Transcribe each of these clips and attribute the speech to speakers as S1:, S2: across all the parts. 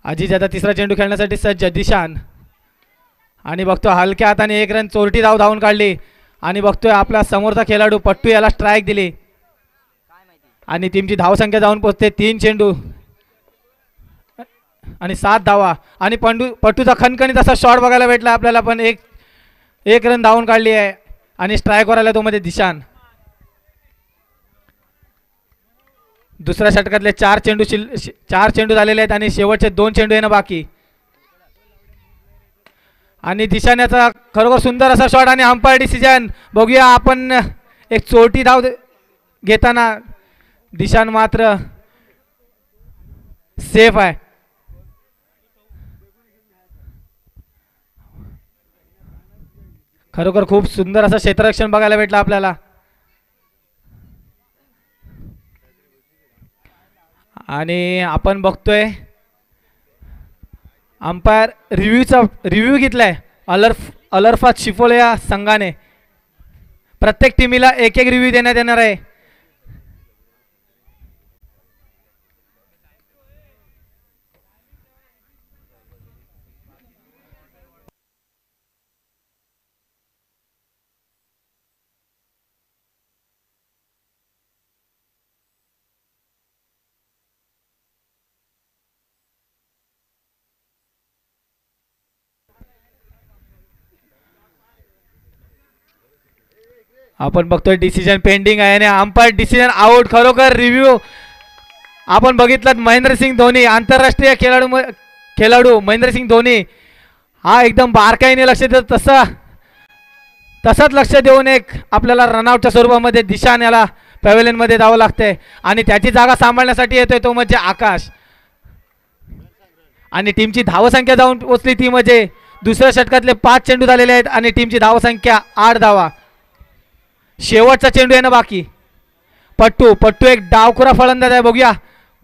S1: अजिज आता तिसरा चेंडू खेळण्यासाठी सज्ज. दिशान आणि बघतो हलक्या हाताने एक रन चोरटी धावून काढली आणि बघतोय आपला समोरचा खेळाडू पट्टू याला स्ट्राईक दिली आणि टीमची धावसंख्या जाऊन पोहोचते 3 चेंडू आणि 7 धावा आणि पट्टूचा खणखणीत असा शॉट बघायला भेटला आपल्याला, पण एक रन धावून काढली आहे आणि स्ट्राईकवर आला तो मध्ये दिशान. दुसऱ्या षटकातले 4 चेंडू झालेले आहेत आणि शेवटचे 2 चेंडू येणं बाकी आणि दिशान याचा खरोखर सुंदर असा शॉट आणि अंपायर डिसिजन. बघूया आपण एक चोरटी धाव घेताना दिशान मात्र सेफ आहे. खरोखर खूप सुंदर असं क्षेत्ररक्षण बघायला भेटलं आपल्याला आणि आपण बघतोय अंपायर रिव्ह्यू घेतलाय अलरफात शिफोले या संघाने. प्रत्येक टीमीला एक रिव्ह्यू देण्यात येणार आहे. आपण बघतोय डिसिजन पेंडिंग आहे आणि अंपायर डिसिजन आउट. खरोखर रिव्ह्यू आपण बघितलं महेंद्रसिंग धोनी आंतरराष्ट्रीय खेळाडू महेंद्रसिंग धोनी हा एकदम बारकाईने लक्ष देतो तसंच लक्ष देऊन एक आपल्याला रनआउटच्या स्वरूपामध्ये दिशान याला पॅव्हेलियनमध्ये जावं लागतंय आणि त्याची जागा सांभाळण्यासाठी येतोय तो म्हणजे आकाश आणि टीमची धावसंख्या जाऊन पोचली ती म्हणजे दुसऱ्या षटकातले 5 चेंडू झालेले आहेत आणि टीमची धावसंख्या 8 धावा. शेवटचा चेंडू येणं बाकी. पट्टू एक डावखुरा फलंदाज आहे. बघूया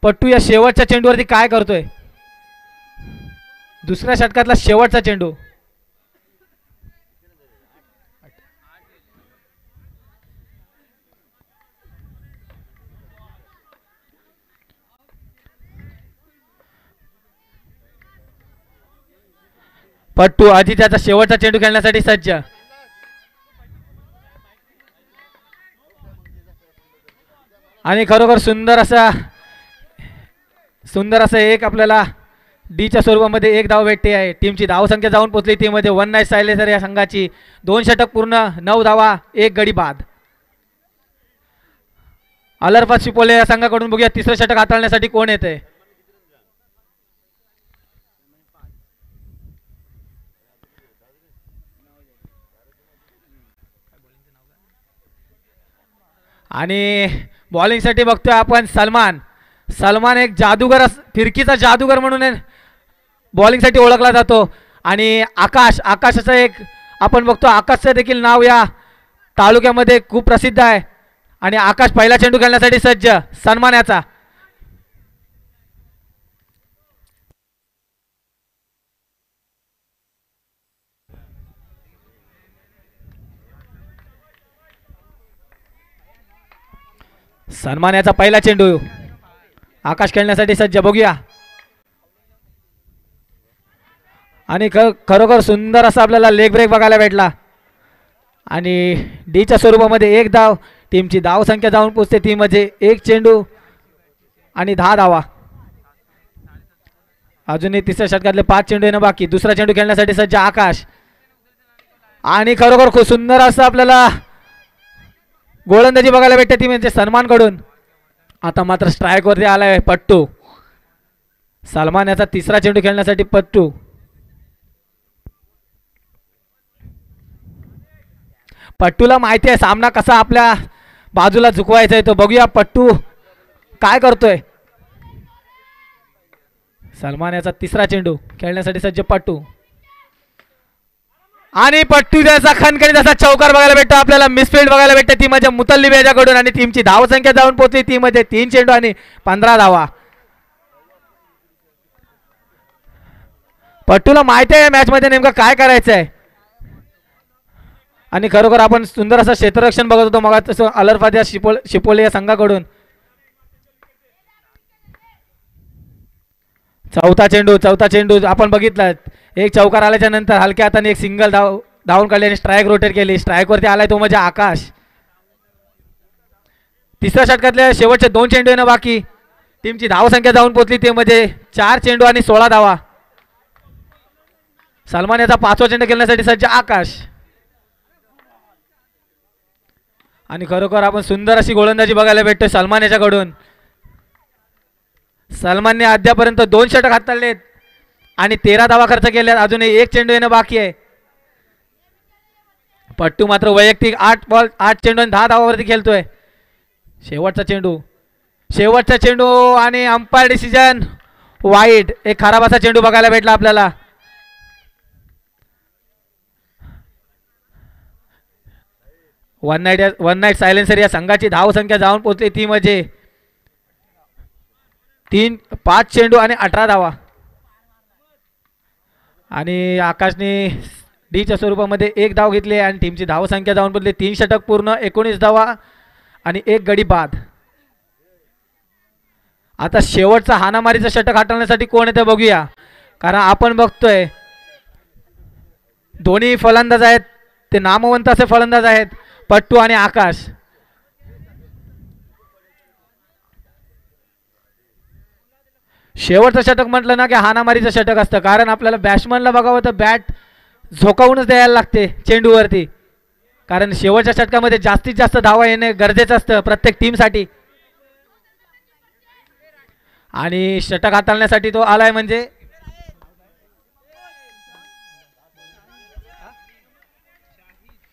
S1: पट्टू या शेवटच्या चेंडूवरती काय करतोय. दुसऱ्या षटकातला शेवटचा चेंडू पट्टू आधी त्याचा शेवटचा चेंडू खेळण्यासाठी सज्ज आणि खरोखर सुंदर असं एक आपल्याला डीच्या स्वरूपामध्ये एक धाव भेटते आहे. टीमची धावसंख्या जाऊन पोचली टीममध्ये 1 नाईट सायलेन्सर या संघाची. 2 षटक पूर्ण 9 धावा 1 गडी बाद. अलरफात शिपोले या संघाकडून बघूया तिसरं षटक हाताळण्यासाठी कोण येते. आणि बॉलिंगसाठी बघतोय आपण सलमान एक जादूगर फिरकीचा जादूगर म्हणून बॉलिंगसाठी ओळखला जातो आणि आकाशाचं एक आपण बघतो आकाशचं देखील नाव या तालुक्यामध्ये खूप प्रसिद्ध आहे आणि आकाश पहिला चेंडू खेळण्यासाठी सज्ज. सन्मान याचा पहिला चेंडू आकाश खेळण्यासाठी सज्ज. बघूया आणि खरोखर सुंदर असा आपल्याला लेग ब्रेक बघायला भेटला आणि डीच्या स्वरूपामध्ये 1 धाव. टीमची धाव संख्या जाऊन पोचते ती म्हणजे 1 चेंडू आणि 10 धावा. अजूनही तिसऱ्या षटकातले 5 चेंडू येणं बाकी. दुसरा चेंडू खेळण्यासाठी सज्ज आकाश आणि खरोखर खूप सुंदर असं आपल्याला गोलंदाजी बघायला भेटते ती म्हणजे सलमानकडून. आता मात्र स्ट्राईक वरती आलाय पट्टू. सलमान याचा तिसरा चेंडू खेळण्यासाठी पट्टू. पट्टूला माहिती आहे सामना कसा आपल्या बाजूला झुकवायचा आहे तो. बघूया पट्टू काय करतोय. सलमान याचा तिसरा चेंडू खेळण्यासाठी सज्ज पट्टू आणि पट्टू त्याचा खणखणीत असा चौकार बघायला भेटतो आपल्याला. मिसफिल्ड बघायला भेटते ती म्हणजे मुतल्लिब याच्याकडून आणि टीमची धावसंख्या जाऊन पोहोचली ती मध्ये 3 चेंडू आणि 15 धावा. पट्टूला माहिती आहे मॅच मध्ये नेमकं काय करायचं आहे आणि खरोखर आपण सुंदर असं क्षेत्ररक्षण बघत होतो मग तसं अलरफात या शिपोले या संघाकडून. चौथा चेंडू आपण बघितला, एक चौकार आल्याच्या नंतर हलक्या हाताने एक सिंगल धावून काढली आणि स्ट्राईक रोटेट केली. स्ट्राईक वरती आलाय तो म्हणजे आकाश. तिसऱ्या षटकातल्या शेवटचे 2 चेंडू येणं बाकी. टीमची धावसंख्या जाऊन पोहोचली ते म्हणजे 4 चेंडू आणि 16 धावा. सलमान याचा 5वा चेंडू खेळण्यासाठी सज्ज आकाश. आणि खरोखर आपण सुंदर अशी गोलंदाजी बघायला भेटतोय सलमान याच्याकडून. सलमानने अद्यापर्यंत 2 षटक हाताळलेत आणि 13 धावा खर्च केल्यात. अजूनही 1 चेंडू येणं बाकी आहे. पट्टू मात्र वैयक्तिक 8 चेंडू आणि 10 धावावरती खेळतोय. शेवटचा चेंडू आणि अंपायर डिसिजन वाईट. एक खराब असा चेंडू बघायला भेटला आपल्याला. वन नाईट सायलेन्सर या संघाची धावसंख्या जाऊन पोहोचली ती म्हणजे 5 चेंडू आणि 18 धावा. आणि आकाशने डीच्या स्वरूपामध्ये 1 धाव घेतली आणि टीमची धावसंख्या जाऊन पोहोचली 3 षटक पूर्ण 19 धावा आणि 1 गडी बाद. आता शेवटचा हाणामारीचं षटक हाताळण्यासाठी कोण येते बघूया. कारण आपण बघतोय दोन्ही फलंदाज आहेत, ते नामवंत असे फलंदाज आहेत, पट्टू आणि आकाश. शेवटचं षटक म्हटलं ना की हाणामारीचं षटक असतं. कारण आपल्याला बॅट्समनला बघावं तर बॅट झोकावूनच द्यायला लागते चेंडूवरती. कारण शेवटच्या षटकामध्ये जास्तीत जास्त धावा येणे गरजेचं असतं प्रत्येक टीमसाठी. आणि षटक हाताळण्यासाठी तो आलाय म्हणजे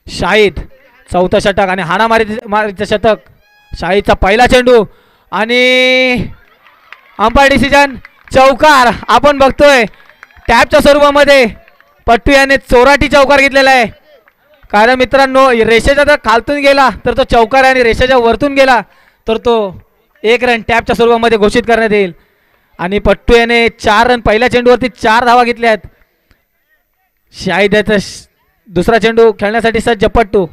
S1: शाहिद. 4थं षटक आणि हाणामारीचं षटक. शाहिदचा पहिला चेंडू आणि अंपायर डिसिजन चौकार. आपण बघतोय टॅपच्या स्वरूपामध्ये पट्टू याने चोराटी चौकार घेतलेला आहे. कारण मित्रांनो रेषेच्या जर खालतून गेला तर तो चौकार आणि रेषेच्या वरतून गेला तर तो 1 रन टॅपच्या स्वरूपामध्ये घोषित करण्यात येईल. आणि पट्टू याने 4 रन पहिल्या चेंडूवरती 4 धावा घेतल्या आहेत. शाहिद याचा दुसरा चेंडू खेळण्यासाठी सज्ज पट्टू.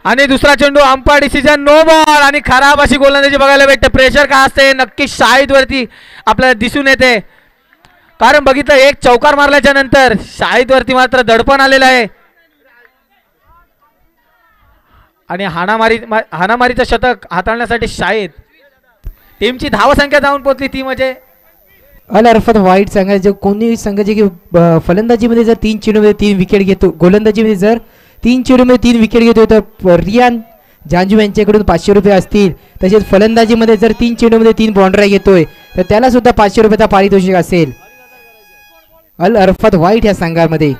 S1: आणि दुसरा चेंडू अंपायर डिसिजन नो बॉल. आणि खराब अशी गोलंदाजी बघायला भेटते. प्रेशर का असते नक्की शाहिद वरती आपल्याला दिसून येते. कारण बघितलं एक चौकार मारल्याच्या नंतर शाहिद वरती मात्र दडपण आलेलं आहे. आणि हाणामारीचं षटक हाताळण्यासाठी शाहिद. टीमची धावसंख्या जाऊन पोहोचली ती म्हणजे
S2: अल अरफत व्हाईट संघाचे कोणी संघाचे की फलंदाजीमध्ये जर 3 चेंडूमध्ये 3 विकेट घेतो, गोलंदाजीमध्ये जर 3 चेंडूमध्ये 3 विकेट घेतो तर रियान जांजू यांच्याकडून 500 रुपये असतील. तसेच फलंदाजीमध्ये जर 3 चेंडूमध्ये 3 बाउंड्री घेतोय तर त्याला सुद्धा 500 रुपयाचा पारितोषिक असेल. अल अरफत व्हाईट या संघामध्ये,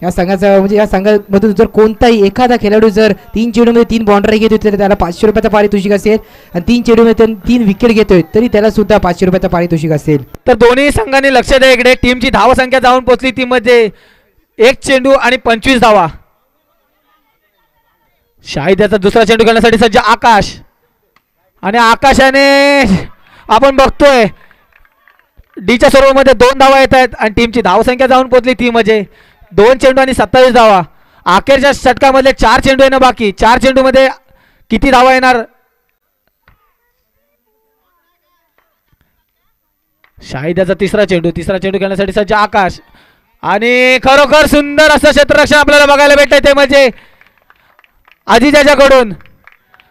S2: या संघाचा म्हणजे या संघामधून जर कोणताही एखादा खेळाडू जर 3 चेंडूमध्ये 3 बाउंड्री घेतोय तर त्याला 500 रुपयाचा पारितोषिक असेल. आणि 3 चेंडूमध्ये 3 विकेट घेतोय तरी त्याला सुद्धा 500 रुपयाचा पारितोषिक असेल.
S1: तर दोन्ही संघांनी लक्ष द्या इकडे. टीमची धावसंख्या जाऊन पोहोचली ती मध्ये 1 चेंडू आणि 25 धावा. शाहिद याचा दुसरा चेंडू खेळण्यासाठी सज्ज आकाश. आणि आकाशाने आपण बघतोय डीच्या स्वरूपामध्ये 2 धावा येत आहेत आणि टीमची धावसंख्या जाऊन पोहोचली ती म्हणजे 2 चेंडू आणि 27 धावा. अखेरच्या षटकामधले 4 चेंडू येणं बाकी. 4 चेंडू मध्ये किती धावा येणार. शाहिद याचा तिसरा चेंडू खेळण्यासाठी सज्ज आकाश. आणि खरोखर सुंदर असं क्षेत्ररक्षण आपल्याला बघायला भेटतंय ते म्हणजे अजिज याच्याकडून.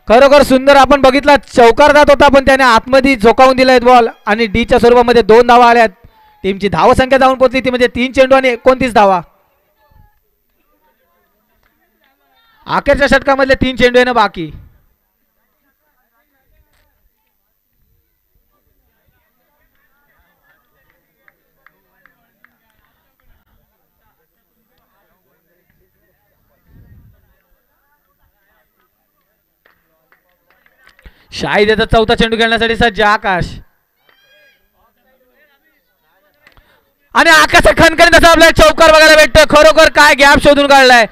S1: खरोखर सुंदर आपण बघितला चौकार जात होता पण त्याने आतमध्ये झोकावून दिलाय बॉल आणि डीच्या स्वरूपामध्ये 2 धावा आल्यात. टीमची धावसंख्या जाऊन पोहोचली ती म्हणजे 3 चेंडू आणि 29 धावा. अखेरच्या षटकामधले 3 चेंडू येणं बाकी. शाहिद याचा 4था चेंडू खेळण्यासाठी सज्ज आकाश. आणि आकाश खणखणीत असा आपल्याला चौकार बघायला भेटतोय. खरोखर काय गॅप शोधून काढलाय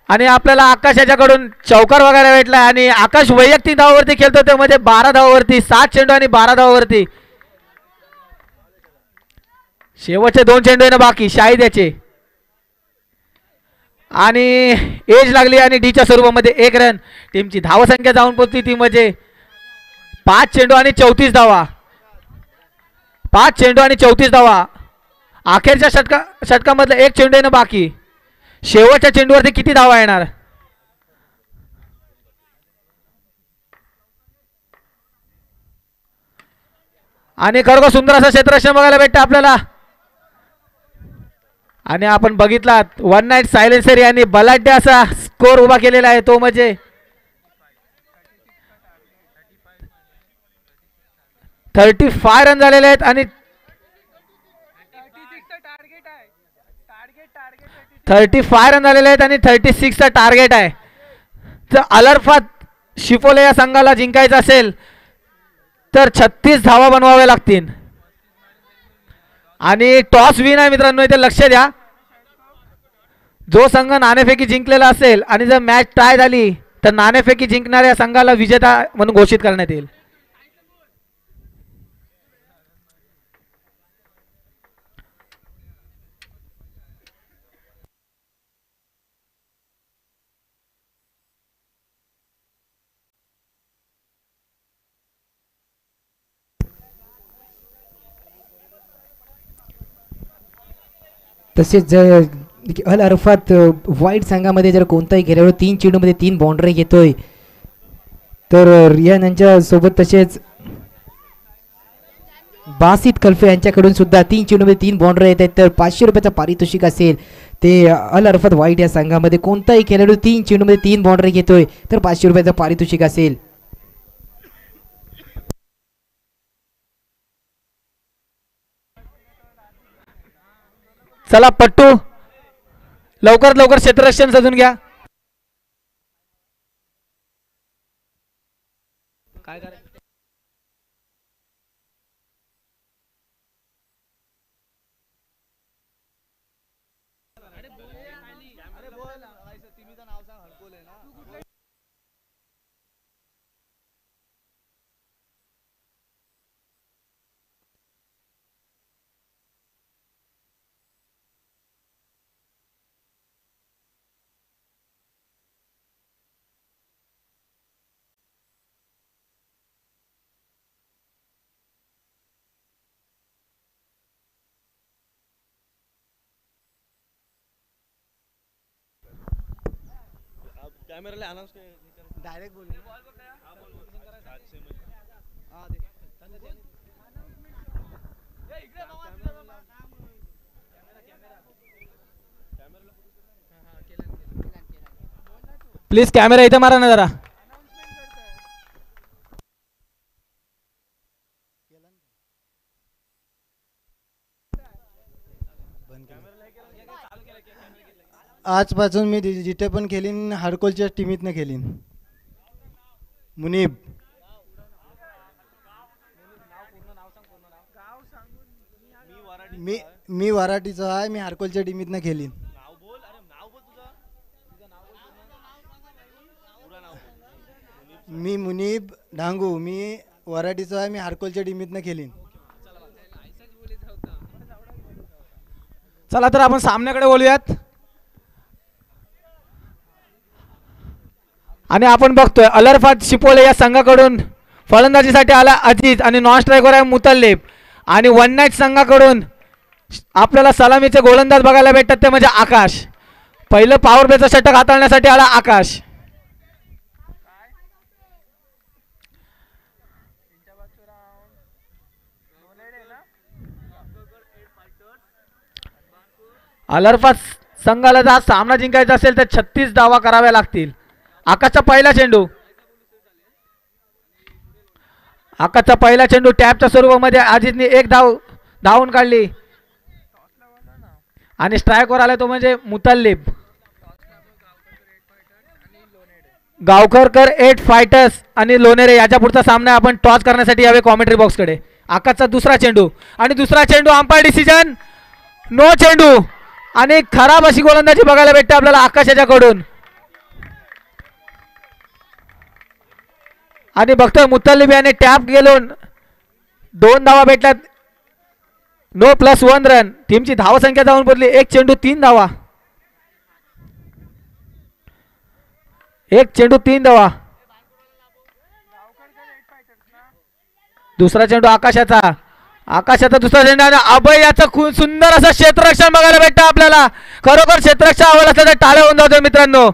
S1: आणि आपल्याला आकाश याच्याकडून चौकार बघायला भेटलाय. आणि आकाश वैयक्तिक धावावरती खेळतो त्यामध्ये 12 धावावरती 7 चेंडू आणि 12 धावावरती. शेवटचे 2 चेंडू येणं बाकी शाहिद याचे. आणि एज लागली आणि डीच्या स्वरूपामध्ये 1 रन. टीमची धावसंख्या जाऊन पोहोचली ती म्हणजे 5 चेंडू आणि 34 धावा. 5 चेंडू आणि 34 धावा. अखेरच्या षटकामधलं 1 चेंडू येणं बाकी. शेवटच्या चेंडूवरती किती धावा येणार. आणि खरोखर सुंदर असं क्षेत्ररक्षण बघायला भेटतं आपल्याला. आणि आपण बघितलात वन नाईट सायलेन्सर यांनी बलाढ्य असा स्कोर उभा केलेला आहे तो म्हणजे 35 रन झालेले आहेत. आणि 35 रन झालेले आहेत आणि 36चा टार्गेट आहे. जर अलर्फात शिपोले या संघाला जिंकायचं असेल तर 36 धावा बनवाव्या लागतील. आणि टॉस विन आहे मित्रांनो, इथे लक्ष द्या. जो संघ नाणेफेकी जिंकलेला असेल आणि जर मॅच टाय झाली तर नाणेफेकी जिंकणाऱ्या संघाला विजेता म्हणून घोषित करण्यात येईल.
S2: तसेच जर अल अरफात वाईट संघामध्ये जर कोणताही खेळाडू 3 चेंडूमध्ये 3 बाउंड्री घेतोय तर रियान यांच्या सोबत तसेच बासित कल्फे यांच्याकडून सुद्धा 3 चेंडूमध्ये 3 बाउंड्री येत आहेत. तर 500 रुपयाचं पारितोषिक असेल. ते अल अरफात वाईट या संघामध्ये कोणताही खेळाडू 3 चेंडूमध्ये 3 बाउंड्री घेतोय तर 500 रुपयाचं पारितोषिक असेल.
S1: चला पट्टू लवकरात लवकर क्षेत्ररक्षण सजून घ्या. काय करायचं
S3: कैमरा अनाउंस डायरेक्ट बोल
S1: प्लीज कॅमेरा इथे मारा ना जरा.
S3: आजपासून मी जिथे पण खेळीन हडकोलच्या टीमीतनं खेळीन. मुनीब मी वराठीचा आहे. मी हडकोलच्या टीमीतनं खेळीन. मी मुनीब डांगू. मी वराठीचा आहे. मी हडकोलच्या टीमीतनं खेळीन.
S1: चला तर आपण सामन्याकडे बोलूयात. आणि आपण बघतोय अलरफात शिपोले या संघाकडून फलंदाजीसाठी आला अजीज आणि नॉन स्ट्रायकर आहे मुतल्लिब. आणि वन नाईट संघाकडून आपल्याला सलामीचे गोलंदाज बघायला भेटतात ते म्हणजे आकाश. पहिलं पॉवर प्लेचं षटक हाताळण्यासाठी आला आकाश. अलरफात संघाला जर सामना जिंकायचा असेल तर 36 धावा कराव्या लागतील. आकाशचा पहिला चेंडू. आकाशचा पहिला चेंडू टॅपच्या स्वरूपामध्ये अजितने 1 धाव धावून काढली. आणि स्ट्रायकवर आला तो म्हणजे मुतल्लिब. गावकरकर 8 फायटर्स आणि लोणेरे याच्या पुढचा सामना आपण टॉस करण्यासाठी यावे कॉमेंट्री बॉक्सकडे. आकाशचा दुसरा चेंडू आणि दुसरा चेंडू अंपायर डिसिजन नो चेंडू. आणि खराब अशी गोलंदाजी बघायला भेटते आपल्याला आकाश याच्याकडून. आणि बघतोय मुतल्लिब याने टॅप गेलून 2 धावा भेटल्यात. No +1 run. टीमची धावसंख्या जाऊन पडली 1 चेंडू 3 धावा. एक चेंडू 3 धावा. दुसरा चेंडू आकाशाचा. आकाशाचा दुसरा चेंडू आणि अभय याचं खूप सुंदर असं क्षेत्ररक्षण बघायला भेटतं आपल्याला. खरोखर क्षेत्ररक्षण आवड असलं तर टाळ्या होऊन जातो मित्रांनो.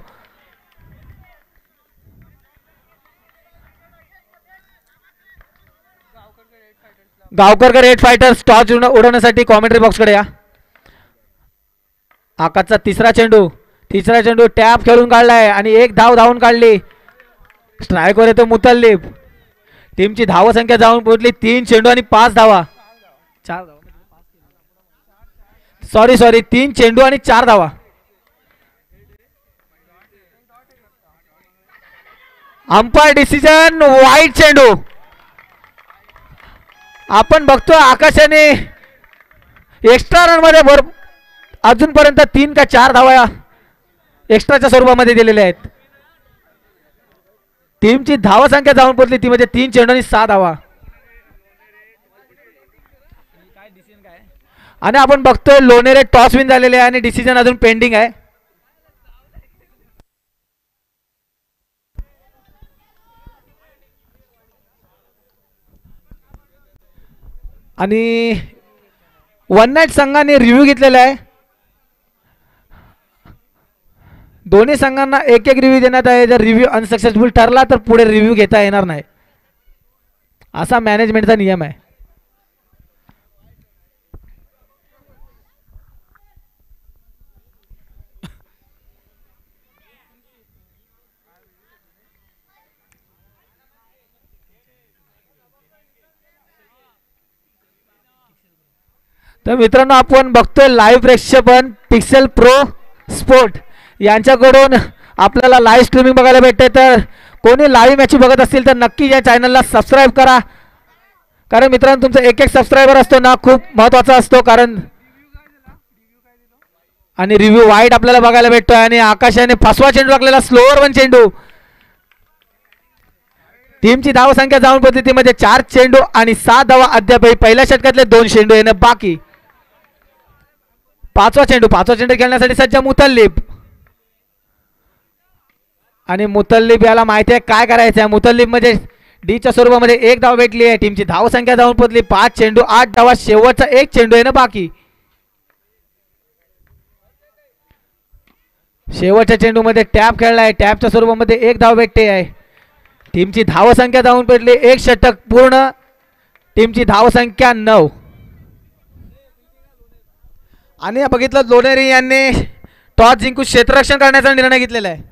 S1: गावकरकर 8 फायटर्स टॉस उडवण्यासाठी कॉमेंट्री बॉक्सकडे या. आकाशचा तिसरा चेंडू टॅप खेळून काढलाय आणि एक धाव धावून काढली. स्ट्रायकवर येतो मुतल्लिब. टीमची धावसंख्या जाऊन पोहोचली 3 चेंडू आणि 5 धावा. 4 धावा सॉरी 3 चेंडू आणि 4 धावा. अंपायर डिसिजन वाईट चेंडू. आपण बघतोय आकाशाने एक्स्ट्रा रन मध्ये अजूनपर्यंत 3 का 4 धावा एक्स्ट्राच्या स्वरूपामध्ये दिलेल्या आहेत. टीमची धावसंख्या जाऊन पोहोचली ती म्हणजे 3 चेंडू आणि 6 धावा. आणि आपण बघतोय लोणेरे टॉस विन झालेले आहे आणि डिसिजन अजून पेंडिंग आहे. आणि वन नाईट संघाने रिव्ह्यू घेतलेला आहे. दोन्ही संघांना एक रिव्ह्यू देण्यात आहे. जर रिव्ह्यू अनसक्सेसफुल ठरला तर पुढे रिव्ह्यू घेता येणार नाही, असा मॅनेजमेंटचा नियम आहे. तर मित्रांनो आपण बघतोय लाईव्ह प्रेक्षेपण पिक्सेल प्रो स्पोर्ट यांच्याकडून आपल्याला लाईव्ह स्ट्रीमिंग बघायला भेटते. तर कोणी लाईव्ह मॅच बघत असतील तर नक्की या चॅनलला सबस्क्राईब करा. कारण मित्रांनो तुमचा एक सबस्क्रायबर असतो ना खूप महत्त्वाचा असतो. कारण आणि रिव्ह्यू वाईट आपल्याला बघायला भेटतोय. आणि आकाशाने 5वा चेंडू टाकलेला स्लोअर 1 चेंडू. टीमची धावसंख्या जाऊन पोहोचली ती म्हणजे 4 चेंडू आणि 7 धावा. अद्याप पहिल्या षटकातले 2 चेंडू येणं बाकी. 5वा चेंडू खेळण्यासाठी सज्ज मुतल्लिब. आणि मुतल्लिब याला माहिती आहे काय करायचं आहे. मुतल्लिब म्हणजे डीच्या स्वरूपामध्ये 1 धाव भेटली आहे. टीमची धावसंख्या जाऊन पोहोचली 5 चेंडू 8 धावा. शेवटचा 1 चेंडू येणं बाकी. शेवटच्या चेंडूमध्ये टॅप खेळलाय. टॅपच्या स्वरूपामध्ये 1 धाव भेटते आहे. टीमची धावसंख्या जाऊन पडली 1 षटक पूर्ण. टीमची धावसंख्या 9. आणि बघितलं लोणेरे यांनी टॉस जिंकून क्षेत्ररक्षण करण्याचा निर्णय घेतलेला आहे.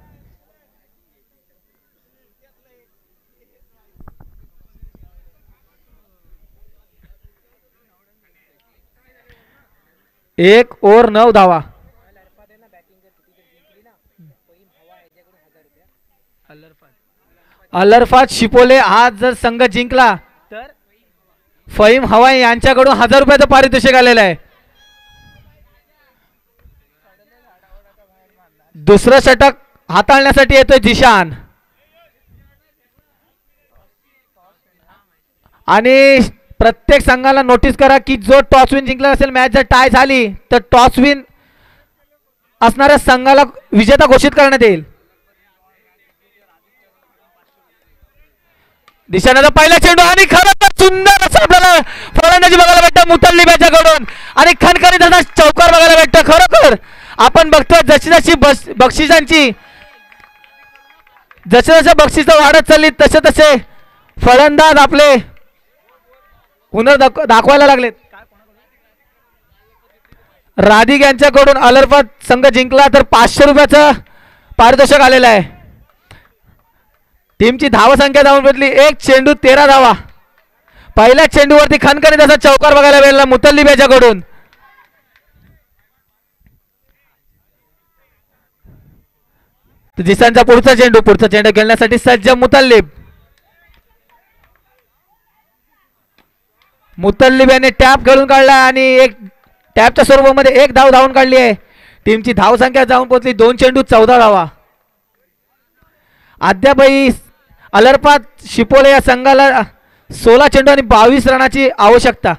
S1: एक ओव्हर 9 धावा. अलरफात शिपोले हा जर संघ जिंकला तर फहीम हवाई यांच्याकडून 1000 रुपयाचं पारितोषिक आलेलं आहे. दुसरं षटक हाताळण्यासाठी येतोय जिशान. आणि प्रत्येक संघाला नोटीस करा की जो टॉस विन जिंकला असेल मॅच जर टाय झाली तर टॉस विन असणाऱ्या संघाला विजेता घोषित करण्यात येईल. दिशानाचा पहिला चेंडू आणि खरंच सुंदर असं आपल्याला फलंदाजी बघायला भेटतं मुतल्लिब याच्याकडून. आणि खणखणीत असा चौकार बघायला भेटतं. खरोखर आपण बघतोय जशी बक्षिसांची जसे बक्षिस वाढत चालली तसे फलंदाज आपले हुनर दाखवायला लागलेत. राधिक यांच्याकडून अलरफत संघ जिंकला तर 500 रुपयाचं पारितोषिक आलेलं आहे. टीमची धावसंख्या जाऊन बदली 1 चेंडू 13 धावा. पहिल्या चेंडूवरती खणखणीत असा चौकार बघायला मिळाला मुतल्लिब याच्याकडून. जिसांचा पुढचा चेंडू खेळण्यासाठी सज्ज मुतल्लिब याने टॅप खेळून काढला आणि एक टॅपच्या स्वरूपामध्ये 1 धाव धावून काढली आहे. टीमची धावसंख्या जाऊन पोहोचली 2 चेंडू 14 धावा. अद्यापही अलरपात शिपोले या संघाला 16 चेंडू आणि 22 रनाची आवश्यकता.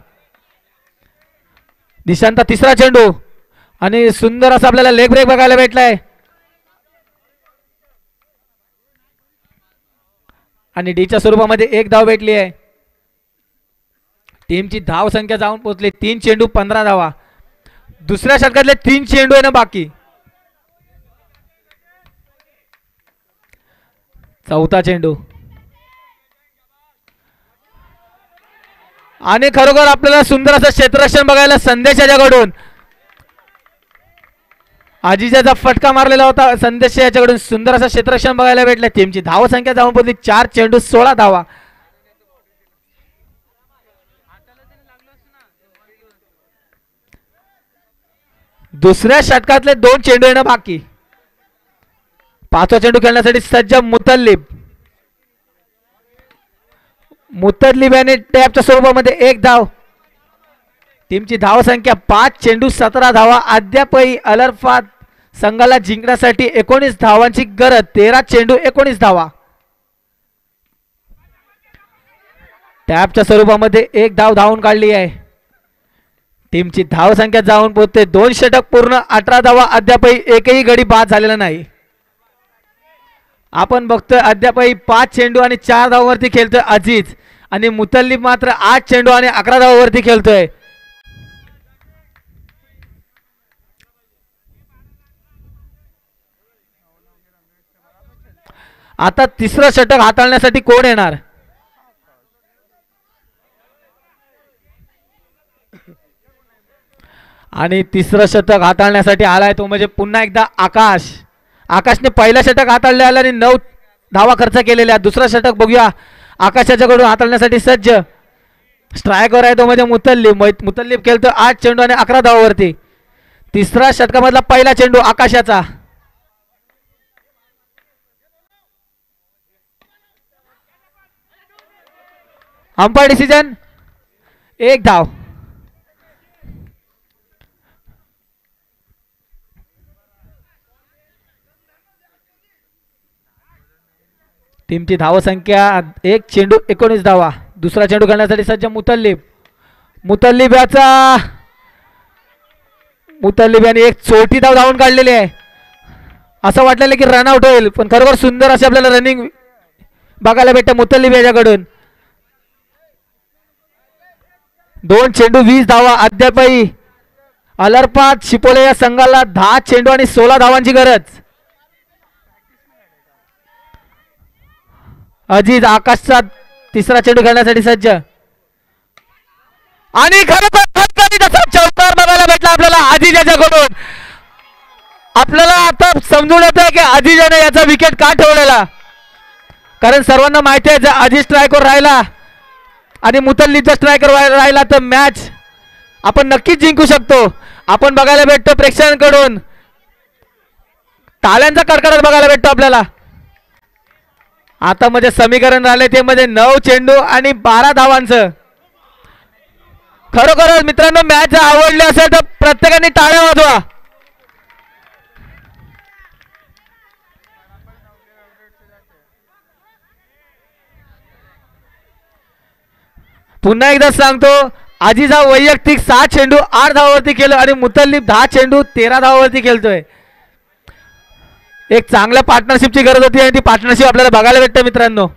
S1: दिशांचा तिसरा चेंडू आणि सुंदर असा आपल्याला लेग ब्रेक बघायला भेटलाय. आणि डीच्या स्वरूपामध्ये एक धाव भेटली आहे. टीमची धाव संख्या जाऊन पोहोचली 3 चेंडू 15 धावा. दुसऱ्या षटकातले 3 चेंडू आहे ना बाकी. चौथा चेंडू आणि खरोखर आपल्याला सुंदर असं क्षेत्ररक्षण बघायला संदेश याच्याकडून. आजीजाचा फटका मारलेला होता संदेश याच्याकडून. सुंदर असं क्षेत्ररक्षण बघायला भेटलं. टीमची धाव संख्या जाऊन पोहोचली 4 चेंडू 16 धावा. दुसऱ्या षटकातले 2 चेंडू आहे ना बाकी. पाचवा चेंडू खेळण्यासाठी सज्ज मुतल्लिब याने टॅपच्या स्वरूपामध्ये एक धाव. टीमची धाव संख्या 5 चेंडू 17 धावा. अद्यापही अलरफात संघाला जिंकण्यासाठी 19 धावांची गरज. 13 चेंडू 19 धावा. टॅपच्या स्वरूपामध्ये एक धाव धावून काढली आहे. टीमची धाव संख्या जाऊन पोहोचते 2 षटक पूर्ण 18 धावा. अद्यापही एकही गडी बाद झालेला नाही. आपण बघतोय अद्यापही 5 चेंडू आणि 4 धावांवरती खेळतोय अजीज आणि मुतल्लिब मात्र 8 चेंडू आणि 11 धावांवरती खेळतोय. आता तिसरं षटक हाताळण्यासाठी कोण येणार? आणि तिसरं षटक हाताळण्यासाठी आलाय तो म्हणजे पुन्हा एकदा आकाश. आकाशने पहिलं षटक हाताळले आलं आणि 9 धावा खर्च केलेल्या. दुसरं षटक बघूया आकाशाच्याकडून हाताळण्यासाठी सज्ज. स्ट्रायकर आहे तो म्हणजे मुतल्लिब खेळतो 8 चेंडू आणि 11 धावावरती. तिसऱ्या षटकामधला पहिला चेंडू आकाशाचा. अंपायर डिसिजन 1 धाव. टीमची धाव संख्या 1 चेंडू 19 धावा. दुसरा चेंडू खेळण्यासाठी सज्ज मुतल्लिब याने एक छोटी धाव धावून काढलेली आहे. असं वाटलेलं की रनआउट होईल पण खरोखर सुंदर असे आपल्याला रनिंग बघायला भेटतं मुतल्लिब याच्याकडून. 2 चेंडू 20 धावा. अद्यापही अलरपात शिपोले या संघाला 10 चेंडू आणि 16 धावांची गरज. अजीज आकाशचा तिसरा चेंडू खेळण्यासाठी सज्ज आणि खरोखर चौकार बघायला भेटला आपल्याला अजीज याच्याकडून. आपल्याला आता समजून येतंय की अजीज याने याचा विकेट का ठेवलेला. कारण सर्वांना माहिती आहे जर अजीज स्ट्रायकर राहिला आणि मुतल्लिबचा स्ट्रायकर राहिला तर मॅच आपण नक्कीच जिंकू शकतो. आपण बघायला भेटतो प्रेक्षकांकडून टाळ्यांचा कडकडाट बघायला भेटतो आपल्याला. आता म्हणजे समीकरण राहिले ते मध्ये 9 चेंडू आणि 12 धावांचं. खरोखरच मित्रांनो मॅच जर आवडली असेल तर प्रत्येकाने टाळ्या वाजवा. पुन्हा एकदा सांगतो अजीज हा वैयक्तिक 6 चेंडू 8 धावावरती खेळलो आणि मुतल्लिब 10 चेंडू 13 धावावरती खेळतोय. एक चांगल्या पार्टनरशिपची गरज होती आणि ती पार्टनरशिप आपल्याला बघायला भेटते मित्रांनो.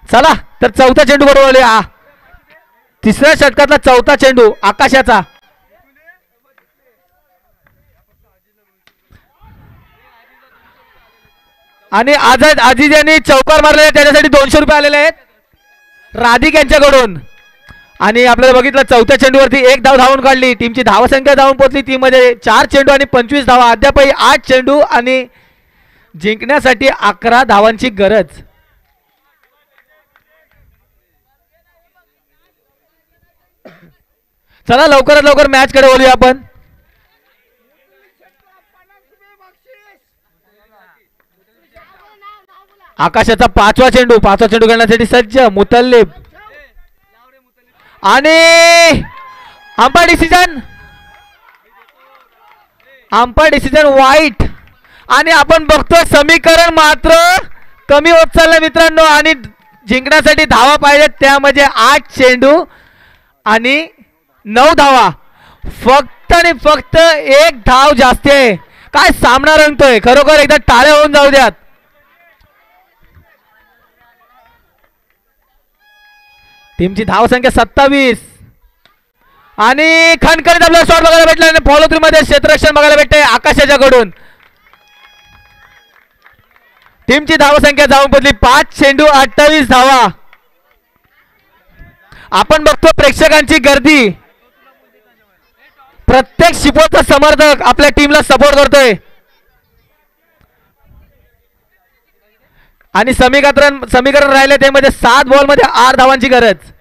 S1: चला तर चौथा चेंडू बरोबर. तिसऱ्या षटकातला चौथा चेंडू आकाशाचा. आणि अजीज यांनी चौकार मारलेला त्याच्यासाठी 200 रुपये आलेले आहेत राधिक यांच्याकडून. आणि आपल्याला बघितलं चौथ्या चेंडूवरती 1 धाव धावून काढली. टीमची धावसंख्या धावून पोहोचली टीम मध्ये 4 चेंडू आणि 25 धावा. अद्यापही 8 चेंडू आणि जिंकण्यासाठी 11 धावांची गरज. चला लवकरात लवकर मॅच कडे बोलूया आपण. आकाशाचा 5वा चेंडू खेळण्यासाठी सज्ज मुतल्लिब आणि अंपायर डिसिजन वाईट. आणि आपण बघतो समीकरण मात्र कमी होत चाललंय मित्रांनो आणि जिंकण्यासाठी धावा पाहिजेत त्यामध्ये 8 चेंडू आणि 9 धावा. फक्त आणि फक्त 1 धाव जास्त आहे. काय सामना रंगतोय खरोखर. एकदा टाळ्या होऊन जाऊ द्यात. टीमची धावसंख्या 27 आणि खणखणीत आपल्याला शॉट बघायला भेटला आणि फॉलो थ्रू मध्ये क्षेत्ररक्षण बघायला भेटते आकाशाच्याकडून. टीमची धावसंख्या जाऊन पडली 5 चेंडू 28 धावा. आपण बघतो प्रेक्षकांची गर्दी, प्रत्येक शिपोचा समर्थक आपल्या टीमला सपोर्ट करतोय आणि समीकरण राहिले ते मध्ये 7 बॉल मध्ये 8 धावांची गरज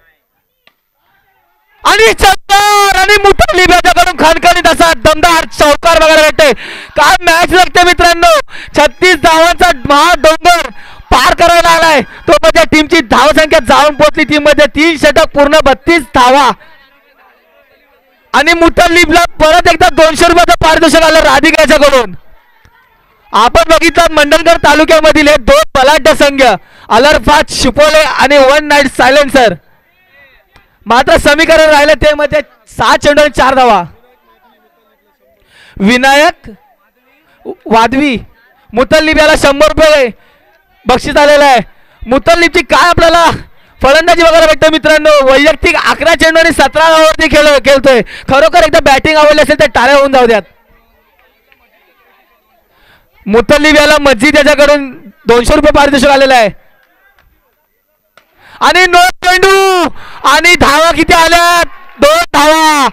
S1: आणि चौकार आणि मुतलिब याच्याकडून खणखणीत असा दमदार चौकार बघायला भेटते. काय मॅच लागते मित्रांनो, 36 धावांचा महाडोंगर पार करायला आलाय. तो म्हणजे टीमची धावसंख्या जाऊन पोहोचली टीम मध्ये 3 षटक पूर्ण 32 धावा आणि मुतलिबला परत एकदा 200 रुपयाचं पारितोषिक आलं राधिकाच्याकडून. आपण बघितलं मंडणगड तालुक्यामधील हे 2 बलाढ्य संघ अलरफात शिपोले आणि वन नाईट सायलेन्सर. मात्र समीकरण राहिले ते मध्ये 6 चेंडू आणि 4 धावा. विनायक वादवी मुतल्लिब याला 100 रुपये बक्षीस आलेलं आहे. मुतल्लिबची काय आपल्याला फलंदाजी बघायला भेटतं मित्रांनो. वैयक्तिक 11 चेंडू आणि 17 धावावरती खेळतोय. खरोखर एकदा बॅटिंग आवडली असेल तर टाळ्या होऊन जाऊ द्यात. मुतल्लिब याला मस्जिद याच्याकडून 200 रुपये पारितोषिक आलेलं आहे आणि 9 चेंडू आणि धावा किती आल्या 2 धावा.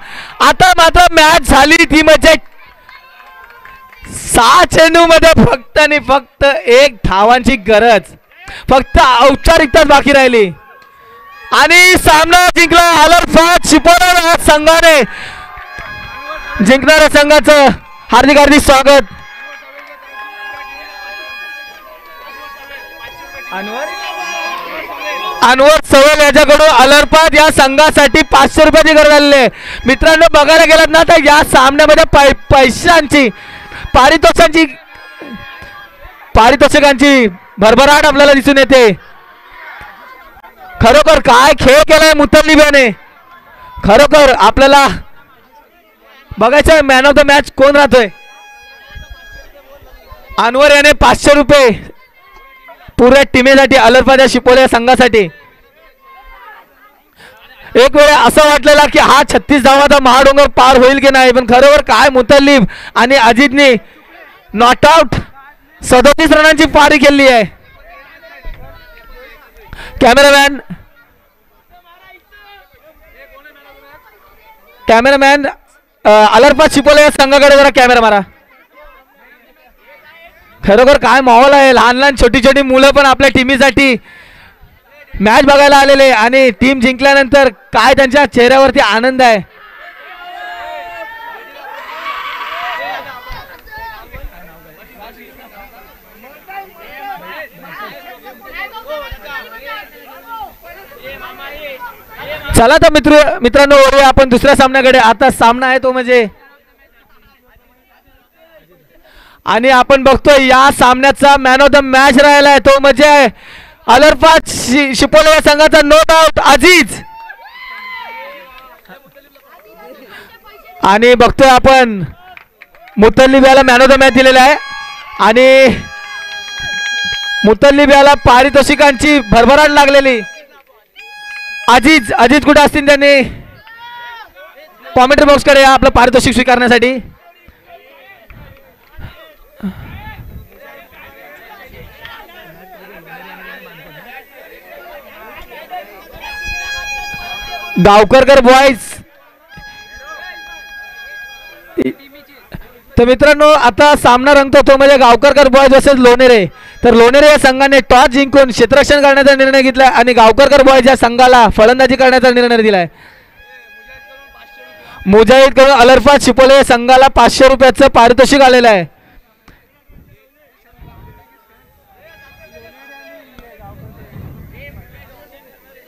S1: आता मात्र मॅच झाली ती म्हणजे 6 चेंडू मध्ये फक्त आणि फक्त 1 धावांची गरज, फक्त औपचारिकताच बाकी राहिली आणि सामना जिंकला अलरफात शिपोरा संघाने. जिंकणाऱ्या संघाचं हार्दिक हार्दिक स्वागत. अनवर सवल याच्याकडून अलरपाद या संघासाठी 500 रुपयाची गरज आलेली आहे. मित्रांनो बघायला गेलात ना तर या सामन्यामध्ये पैशांची पारितोषिकांची भरभराट आपल्याला दिसून येते. खरोखर काय खेळ केलाय मुतल्लिब याने. खरोखर आपल्याला बघायचं मॅन ऑफ द मॅच कोण राहतोय. अनवर याने 500 रुपये पुऱ्या टीमेसाठी अलरफाद या शिपोले या संघासाठी. एक वेळ असं वाटलेला की हा 36 धावाचा महाडोंगर पार होईल की नाही, पण खरोखर काय मुतल्लिब आणि अजितने नॉट आउट 37 रनांची पारी केली आहे. कॅमेरामॅन अलरफाद शिपोले या संघाकडे जरा कॅमेरा मारा. खरोखर काय माहोल आहे. लहान लहान छोटी छोटी मुलं पण आपल्या टीमीसाठी मॅच बघायला आलेले आणि टीम जिंकल्यानंतर काय त्यांच्या चेहऱ्यावरती आनंद आहे. चला तर मित्रांनो वळूया आपण दुसऱ्या सामन्याकडे. आता सामना आहे तो म्हणजे आणि आपण बघतोय या सामन्याचा मॅन ऑफ द मॅच राहिला आहे तो म्हणजे अलरफाद शिपोले या संघाचा नो डाऊट अजीज. आणि बघतोय आपण मुतल्लिब याला मॅन ऑफ द मॅच दिलेला आहे आणि मुतल्लिब याला पारितोषिकांची भरभराट लागलेली. अजीज कुठे असतील त्यांनी कॉमेंट्री बॉक्सकडे या आपलं पारितोषिक स्वीकारण्यासाठी. गावकरकर बॉयज. तर मित्रांनो आता सामना रंगतो तो म्हणजे गावकरकर बॉयज वर्सेस लोणेरे. तर लोणेरे या संघाने टॉस जिंकून क्षेत्ररक्षण करण्याचा निर्णय घेतलाय आणि गावकरकर बॉयज या संघाला फलंदाजी करण्याचा निर्णय दिलाय. मुजाहिद कडून अलरफाद शिपोले या संघाला 500 रुपयाचं पारितोषिक आलेलं आहे.